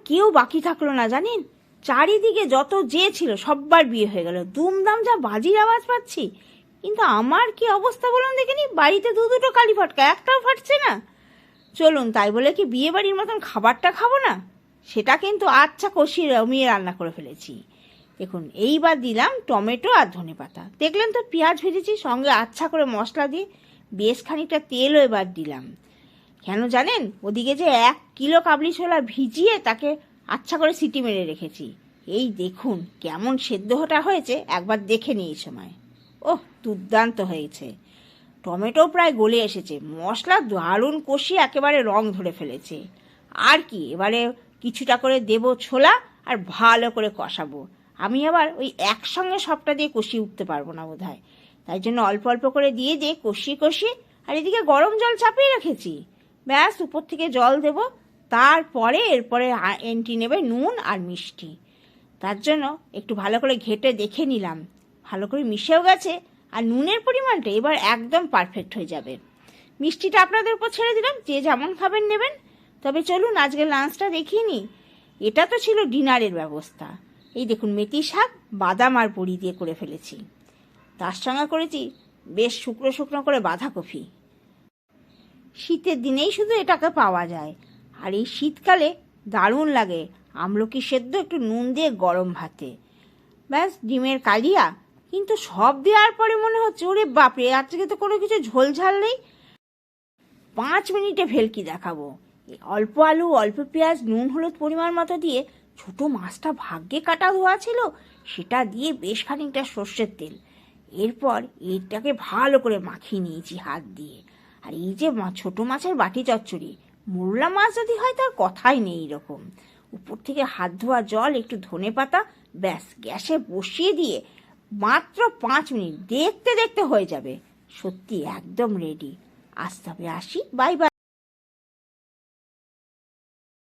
কেউ বাকি থাকলো না জানেন। চারিদিকে যত যে ছিল সব্বার বিয়ে হয়ে গেল, দুমদাম যা বাজির আওয়াজ পাচ্ছি। কিন্তু আমার কি অবস্থা বলুন দেখিনি, বাড়িতে দুটো কালি ফটকা, একটাও ফাটছে না। চলুন তাই বলে কি বিয়ে বাড়ির মতন খাবারটা খাবো না? সেটা কিন্তু আচ্ছা কষিয়ে রমিয়ে রান্না করে ফেলেছি। দেখুন এইবার দিলাম টমেটো আর ধনেপাতা। দেখলেন তো পেঁয়াজ ভেজেছি, সঙ্গে আচ্ছা করে মশলা দিয়ে বেশ খানিকটা তেলও এবার দিলাম। কেন জানেন, ওদিকে যে 1 কিলো কাবলি ছোলা ভিজিয়ে তাকে আচ্ছা করে সিটি মেরে রেখেছি। এই দেখুন কেমন সেদ্ধটা হয়েছে, একবার দেখে নিই এই সময়। ওহ, দুর্দান্ত হয়েছে। টমেটো প্রায় গলে এসেছে, মশলা দারুণ কষিয়ে একেবারে রং ধরে ফেলেছে। আর কি, এবারে কিছুটা করে দেব ছোলা আর ভালো করে কষাবো। আমি আবার ওই একসঙ্গে সবটা দিয়ে কষিয়ে উঠতে পারবো না বোধহয়, তাই জন্য অল্প অল্প করে দিয়ে কষিয়ে আর এদিকে গরম জল চাপিয়ে রেখেছি। ব্যাস উপর থেকে জল দেব, তারপরে এরপরে এন্টি নেবে নুন আর মিষ্টি। তার জন্য একটু ভালো করে ঘেটে দেখে নিলাম, ভালো করে মিশেও গেছে। আর নুনের পরিমাণটা এবার একদম পারফেক্ট হয়ে যাবে। মিষ্টিটা আপনাদের উপর ছেড়ে দিলাম, যে যেমন খাবেন নেবেন। তবে চলুন আজকে লাঞ্চটা দেখিয়ে নিই। এটা তো ছিল ডিনারের ব্যবস্থা। এই দেখুন মেথি শাক বাদাম আর বড়ি দিয়ে করে ফেলেছি। তার সঙ্গে করেছি বেশ শুকনো শুকনো করে বাঁধাকপি। শীতের দিনেই শুধু এটাকে পাওয়া যায়, আর এই শীতকালে দারুণ লাগে আমলকি সেদ্ধ একটু নুন দিয়ে গরম ভাতে। ব্যাস ডিমের কালিয়া। কিন্তু সব দেওয়ার পরে মনে হচ্ছে ওরে বাপরে, আজকে তো কোনো কিছু ঝোলঝাল নেই। 5 মিনিটে ভেলকি দেখাবো। অল্প আলু, অল্প পেঁয়াজ, নুন হলুদ পরিমাণ মতো দিয়ে ছোট মাছটা ভাগ্যে কাটা ধোয়া ছিল, সেটা দিয়ে বেশ খানিকটা সর্ষের তেল। এরপর এটাকে ভালো করে মাখিয়ে নিয়েছি হাত দিয়ে। আর এই যে ছোট মাছের বাটি চচ্চড়ি, মোরলা মাছ যদি হয় তার কথাই নেই। এরকম উপর থেকে হাত ধোয়া জল, একটু ধনেপাতা, ব্যাস গ্যাসে বসিয়ে দিয়ে মাত্র 5 মিনিট, দেখতে দেখতে হয়ে যাবে। সত্যি একদম রেডি। আজ তবে আসি, বাই বাই।